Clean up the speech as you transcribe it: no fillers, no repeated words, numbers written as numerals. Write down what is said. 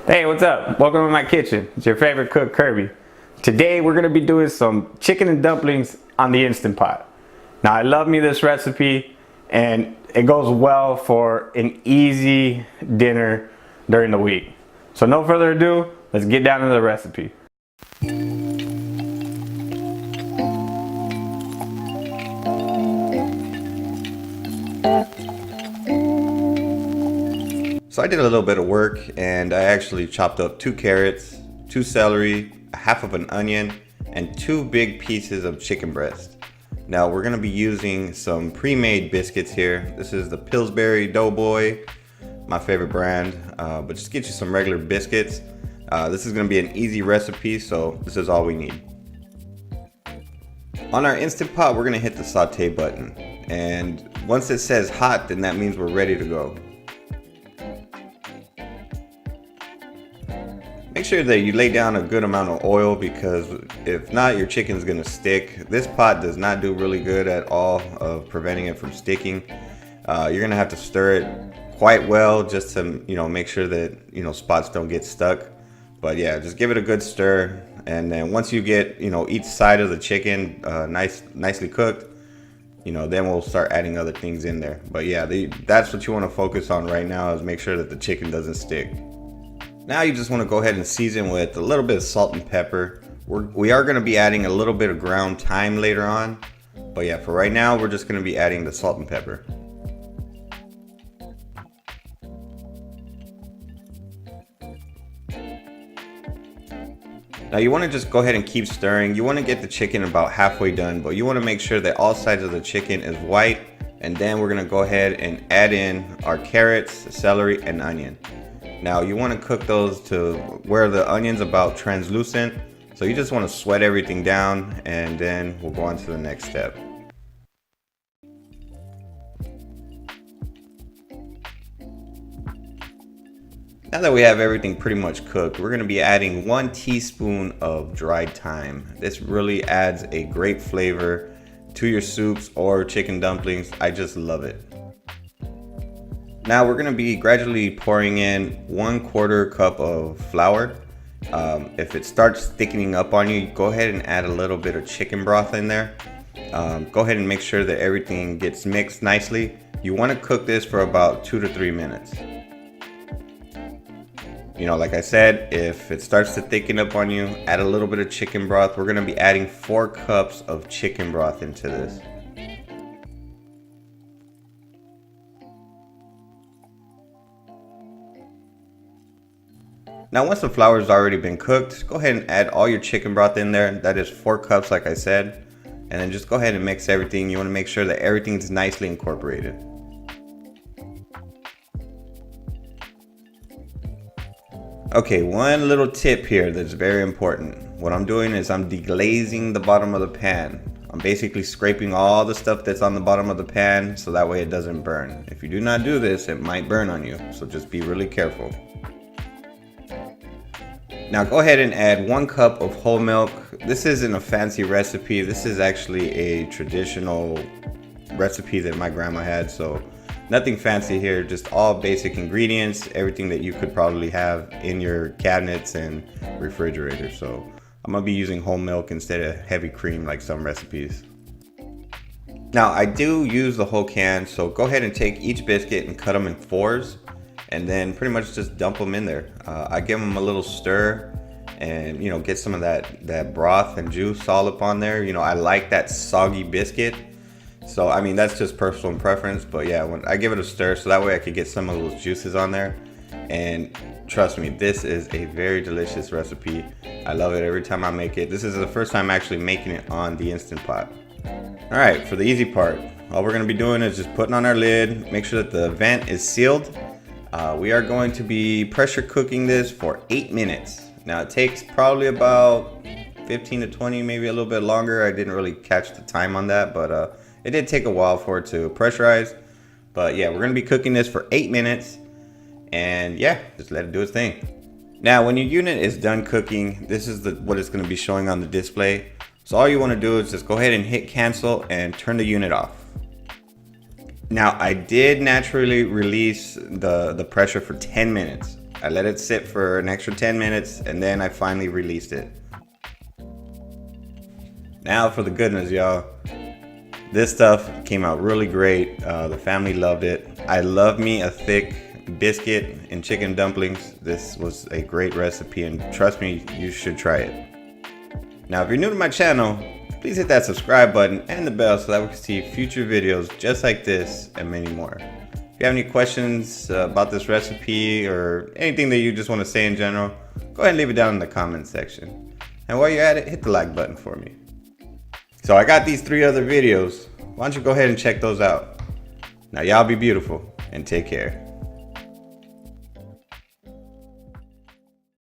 Hey, what's up? Welcome to my kitchen. It's your favorite cook, Kirby. Today we're gonna be doing some chicken and dumplings on the Instant Pot. Now I love me this recipe and it goes well for an easy dinner during the week. So no further ado, let's get down to the recipe. So I did a little bit of work and I actually chopped up 2 carrots, 2 celery, half of an onion, and 2 big pieces of chicken breast. Now we're gonna be using some pre-made biscuits here. This is the Pillsbury Doughboy, my favorite brand, but just get you some regular biscuits. This is gonna be an easy recipe, so this is all we need. On our Instant Pot, we're gonna hit the saute button. And once it says hot, then that means we're ready to go. Make sure that you lay down a good amount of oil, because if not, your chicken's gonna stick. This pot does not do really good at all of preventing it from sticking. You're gonna have to stir it quite well just to make sure that spots don't get stuck. But yeah, just give it a good stir, and then once you get each side of the chicken nicely cooked, then we'll start adding other things in there. But yeah, that's what you want to focus on right now, is make sure that the chicken doesn't stick. Now you just want to go ahead and season with a little bit of salt and pepper. We are going to be adding a little bit of ground thyme later on. But yeah, for right now, we're just going to be adding the salt and pepper. Now you want to just go ahead and keep stirring. You want to get the chicken about halfway done, but you want to make sure that all sides of the chicken is white. And then we're going to go ahead and add in our carrots, celery, and onion. Now you want to cook those to where the onion's about translucent. So you just want to sweat everything down, and then we'll go on to the next step. Now that we have everything pretty much cooked, we're going to be adding 1 teaspoon of dried thyme. This really adds a great flavor to your soups or chicken dumplings. I just love it. Now we're going to be gradually pouring in 1/4 cup of flour. If it starts thickening up on you, go ahead and add a little bit of chicken broth in there. Go ahead and make sure that everything gets mixed nicely. You want to cook this for about 2 to 3 minutes. Like I said, if it starts to thicken up on you, add a little bit of chicken broth. We're going to be adding 4 cups of chicken broth into this. Now once the flour has already been cooked, go ahead and add all your chicken broth in there. That is 4 cups like I said. And then just go ahead and mix everything. You want to make sure that everything's nicely incorporated. Okay, one little tip here that's very important. What I'm doing is I'm deglazing the bottom of the pan. I'm basically scraping all the stuff that's on the bottom of the pan so that way it doesn't burn. If you do not do this, it might burn on you. So just be really careful. Now go ahead and add 1 cup of whole milk. This isn't a fancy recipe. This is actually a traditional recipe that my grandma had. So nothing fancy here, just all basic ingredients, everything that you could probably have in your cabinets and refrigerator. So I'm gonna be using whole milk instead of heavy cream like some recipes. Now I do use the whole can, so go ahead and take each biscuit and cut them in 4s. And then pretty much just dump them in there. I give them a little stir and get some of that broth and juice all up on there. I like that soggy biscuit. So I mean, that's just personal preference, but yeah, when I give it a stir so that way I could get some of those juices on there. And trust me, this is a very delicious recipe. I love it every time I make it. This is the first time actually making it on the Instant Pot. All right, for the easy part, all we're gonna be doing is just putting on our lid, make sure that the vent is sealed. We are going to be pressure cooking this for 8 minutes. Now it takes probably about 15 to 20, maybe a little bit longer. I didn't really catch the time on that, but it did take a while for it to pressurize. But yeah, we're gonna be cooking this for 8 minutes, and yeah, just let it do its thing. Now when your unit is done cooking, this is what it's gonna be showing on the display. So all you wanna do is just go ahead and hit cancel and turn the unit off. Now I did naturally release the pressure for 10 minutes. I let it sit for an extra 10 minutes and then I finally released it. Now for the goodness, y'all. This stuff came out really great. The family loved it. I love me a thick biscuit and chicken dumplings. This was a great recipe and trust me, you should try it. Now if you're new to my channel, please hit that subscribe button and the bell so that we can see future videos just like this and many more. If you have any questions about this recipe or anything that you just want to say in general, go ahead and leave it down in the comment section. And while you're at it, hit the like button for me. So I got these 3 other videos. Why don't you go ahead and check those out. Now y'all be beautiful and take care.